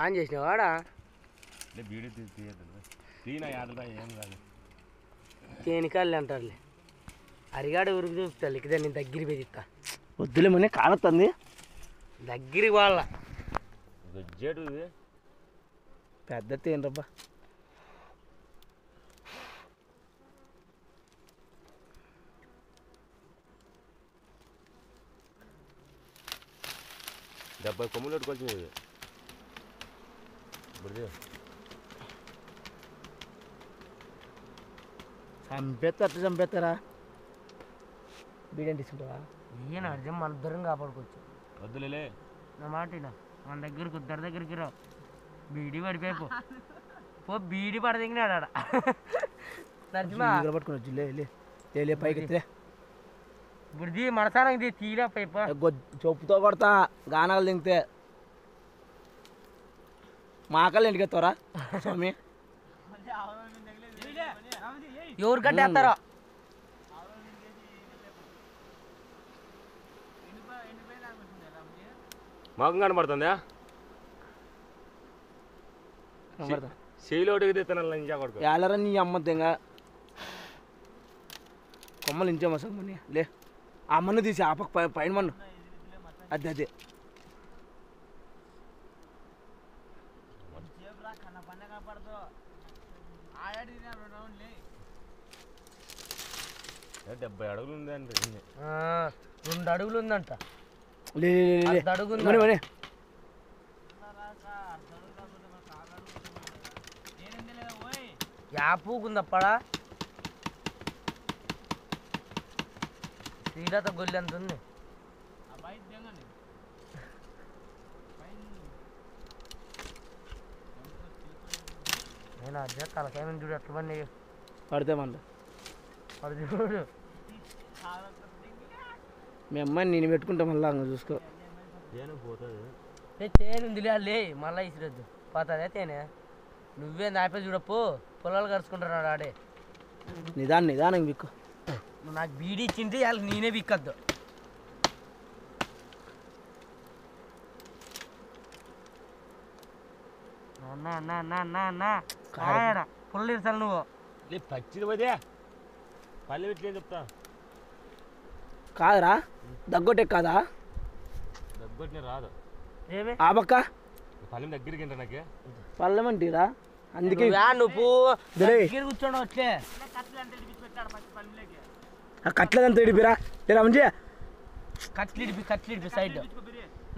on చేసినవాడా తేనికాళ్ళు అంటారులే అరిగాడు ఊరికి చూపుతా ఇక నేను దగ్గర పెదిస్తా వద్దులే మనే కానొస్తుంది దగ్గరికి వాళ్ళ పెద్ద తేనరబ్బా డెబ్బై కొమ్ములు పెట్టుకోవాల్సింది చంపేస్తా అట్లా చంపేస్తారా బీడెన్ తీసుకుంటావా ఈయన అర్థం మన ఇద్దరం కాపాడుకోవచ్చు వద్దులే నా మాట మన దగ్గరికి ఇద్దరి దగ్గరికి రావు బీడీ పడిపోయిపో పో బీడీ పడదిగినాడు ఆడ నర్జమా పట్టుకుని లే పైకి ఎత్తులే ఇప్పుడు దీ మనసానికి తీరా పైపో చెప్పుతో కొడతా గానాలు దింగితే మా ఆకలి ఇంటికి ఎత్తారా స్వామి ఎవరు కట్టేస్తారో మాకు కనబడుతుందా చేయిలోటికి తినాలి ఇంచా కొడుకు ఏలరా నీ అమ్మ తెంగ కొమ్మలు ఇంచే మసమ్మని లే ఆ మన్ను తీసి ఆపక పైన మన్ను అదే అదే డెబ్బై అడుగులు ఉంది అండి 2 అడుగులు ఉందంట లే అడుగు యాపూకుందప్పడా శ్రీలత గొల్లి ఎంత ఉంది నేను అదే తలకాయ చూడు ఎట్లా పని పడితే మన పడి చూడు మీ అమ్మాయిని నేను పెట్టుకుంటా మళ్ళీ అంగ చూసుకో తేనుందిలే లే మళ్ళీ ఇసిరద్దు పోతుందే తేనే నువ్వే నాపే చూడప్పు పొలాలు కరుచుకుంటున్నాడు ఆడే నిదానం విక్కు నువ్వు నాకు బీడీ ఇచ్చింటే వాళ్ళకి నేనే విక్కద్దు పుల్ల ఇస్తాను నువ్వు పచ్చిది పోతే పల్లె పెట్టి చెప్తా కాదురా దగ్గొట్టే కాదా దగ్గొట్టిన రాదు ఏమి ఆ పక్క పల్లెం దగ్గరికి నాకు పల్లెమంటీరా అందుకే నువ్వు కూర్చోండి వచ్చే కట్లేదంతా ఇడిపిరా లేదా మంచి కట్లిడిపి సైడ్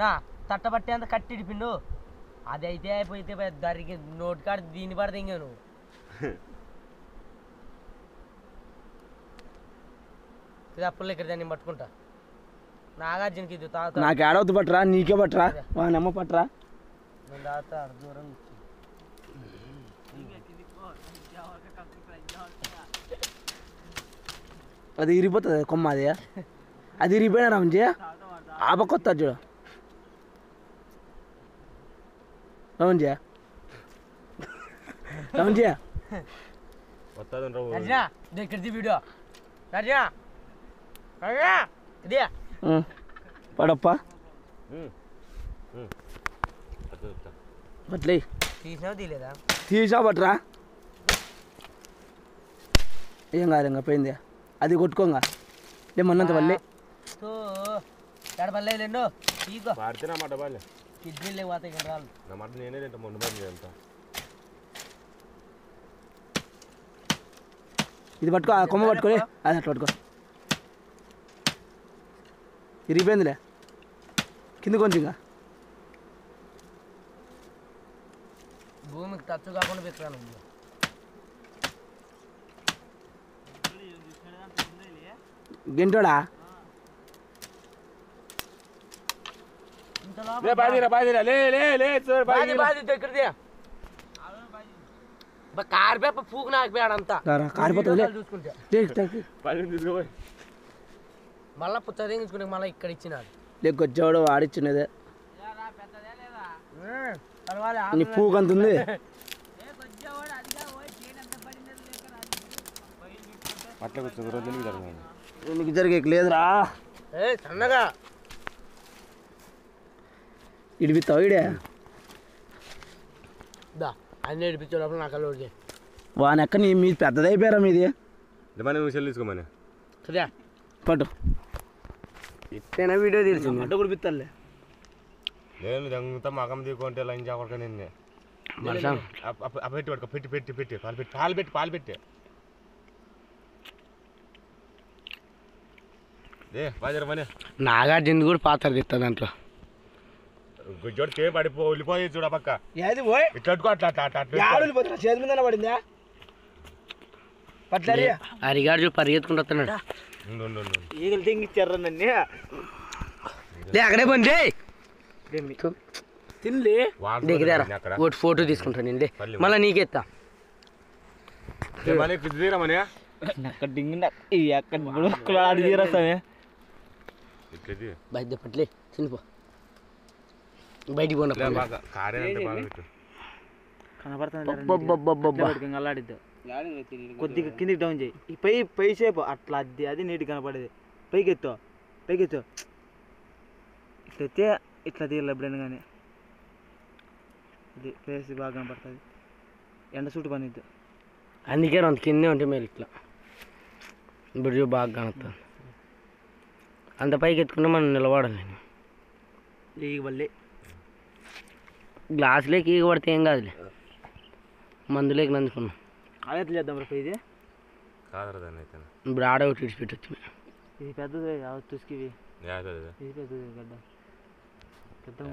నా తట్టబట్టే అంత కట్టిడిపిండు అది అయితే అయిపోతే దానికి నోటి కాడ దీన్ని పడితే ఇంకా నువ్వు అప్పులు ఇక్కడ దాన్ని పట్టుకుంటా నాగార్జునకి ఇది తాగుతా నాకు ఏడవద్దు పట్టరా నీకే పట్టరా వానమ్మ పట్టరా నేను తాగుతా దూరం అది ఇరిగిపోతుంది కొమ్మ అది ఇరిగిపోయినా రామంజీ ఆపకొత్త చూడు రామంజీ ఇక్కడ వీడియో ఇదే పడప్పా పట్లే తీసినావు తీయలేదా తీసా పట్టరా ఏం కాదు ఇంకా పోయింది అది కొట్టుకోంగా ఏమన్నంత వల్లే ఎడపల్లే లేండు తీకో పాడితే నా మాట బాలే కిడ్నీలే పోతాయి ఇక్కడ రాళ్ళు నా మాట నేనే తింటా మొండు బాగా అంతా ఇది పట్టుకో ఆ కొమ్మ పట్టుకొని అది అట్లా పట్టుకో ఇరిగిపోయిందిలే కింద కొంచెం ఇంకా భూమికి టచ్ కాకుండా పెట్టుకున్నాను గింటోడా కారిపేప పూకు నాకిపోయాడంతా కారిపోతుంది చూసుకుంటే మళ్ళా పుచ్చ తెగించుకుంటే మళ్ళీ ఇక్కడ ఇచ్చినాడు లేకొచ్చాడు ఆడిచ్చినదే నీ పూకు అంత ఉంది అట్లా కొంచెం రోజులకి జరగదు నీకు జరిగే లేదురా సన్నగా ఇడిపిస్తావు ఇడే దా అన్నీ ఇడిపించేటప్పుడు నాకు అల్లు వాని ఎక్క నీ మీది పెద్దదైపోయారా మీది నువ్వు సెల్ తీసుకోమని కదా పట్టు ఇట్టైనా వీడియో తీర్చింది అడ్డ కుడిపిస్తాలే నేను దంగుతా మగం దిగుంటే లంచ్ అవ్వక నిన్నే పెట్టి పడుకో పెట్టి పెట్టి పెట్టి పాలు పెట్టి ఏ బాజారు మనీ నాగార్జున కూడా పాత్ర తిస్తా దాంట్లో గుజ్జోడు కే పడిపో వెళ్ళిపోయి చూడ పక్క ఏది పోయి ఇట్లా అట్లా వెళ్ళిపోతున్నా చేతి మీద పడిందా పట్లరి అరిగాడు చూడు పరిగెత్తుకుంటూ వస్తున్నాడు ఈగలు తెంగిచ్చారా నన్ను లే అక్కడే పండి తినలే దిగదారా ఒకటి ఫోటో తీసుకుంటాను నేను మళ్ళీ నీకెత్తా మనీ అక్కడ డింగి అక్కడ ఆడి తీరస్తామే బయట పట్లే తినిపో బయటికి పోయిన కనపడుతుంది అల్లాడిద్దు కొద్దిగా కిందికి డౌన్ చేయి పై సేపు అట్లా అది నీట్గా కనపడేది పైకి ఎత్తు ఇట్లా ఎత్తే ఇట్లా తీయాలి ఎప్పుడైనా కానీ ఇది ఫేస్ బాగా కనపడుతుంది ఎండ సూటు పనిద్దు అందుకే అంత కిందే ఉంటే మేలు ఇట్లా ఇప్పుడు బాగా కనపడుతుంది అంత పైకి ఎత్తుకుంటే మనం నిలబడాలి నేను ఈగ వల్లే గ్లాసులోకి ఈగ పడితే ఏం కాదులే మందులోకి నందుకున్నాం అదే ఎట్లా చేద్దాం రా ఇది ఇప్పుడు ఆడ ఒకటి విడిచిపెట్టచ్చు ఇది పెద్దది తుసుకి ఇది పెద్దది గడ్డ పెద్దగా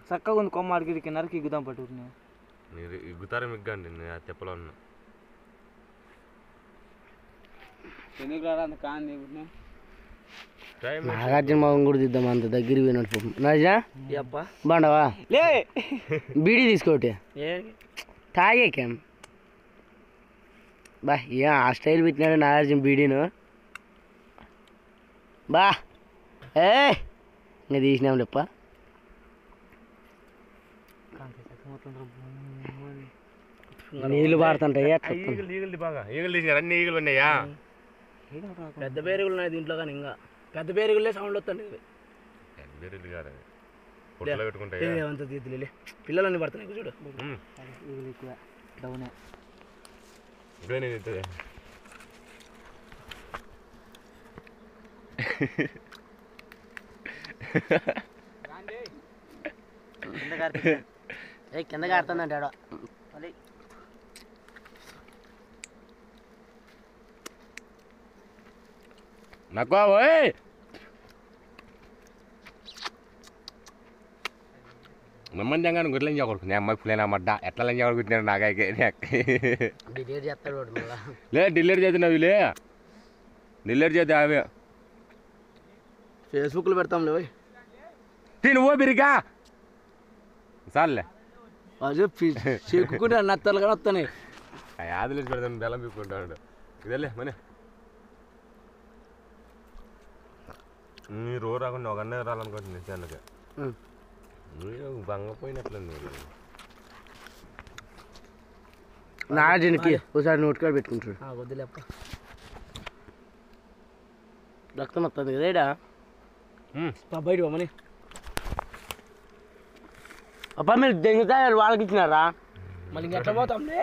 చక్కగా ఉంది కొమ్మ అడిగి నరికి ఇగ్గుదాం పట్టుకుని ఇగ్గుతారా మిగ్గండి తెప్పలో ఉన్నా ఎందుకు రాడా అంత కాంది నాగార్జున మొహం కూడా దిద్దాం అంత దగ్గర పోయినట్టు నాజా బాండవా లే బీడీ తీసుకోటి తాగేకేం బా ఏ ఆ స్టైల్ పెట్టినాడు నాగార్జున బీడీను బా ఏ ఇంకా తీసినాం లేప్ప నీళ్ళు పారుతుంటాయి ఈగలు బాగా ఈగలు తీసినారు అన్ని ఈగలు ఉన్నాయా పెద్ద పేరుగులు ఉన్నాయి దీంట్లో కానీ ఇంకా పెద్ద పేరుగులే సౌండ్ వస్తుంది అంత తీతులే పిల్లలన్నీ పడుతున్నాయి చూడు డౌనే కింద కారుతుందంటాడు నాకు ఓయ్ మమ్మల్ని జంగాను గుడ్లు లంజా కొడుకు నేను అమ్మాయి పులేనా మడ్డ ఎట్లా లంజా కొడుకుంటున్నాడు నాకైతే డిలీట్ చేస్తాడు లే డిలీట్ చేస్తున్నావు డిలీట్ చేద్దా అవే ఫేస్బుక్లో పెడతాంలే తిను ఓ బిరిగా చాలులే అదే చెక్కుకుంటే నత్తలు కానీ వస్తున్నాయి ఆదిలేసి పెడతాను బెల్లం పీక్కుంటాడు ఇదేలే మనీ మీరు రాకుండా ఒక అన్నయ్య రాలనుకుంటుంది చెన్నకి బంగపోయినట్లుంది నాగార్జునకి ఒకసారి నోటికాడ పెట్టుకుంటాడు వద్దులేప్ప రక్తం వస్తుంది కదా బయట పోమని అబ్బా మీరు దెంగుతాయి వాళ్ళకి ఇచ్చినారా మళ్ళీ ఎట్లా పోతాంలే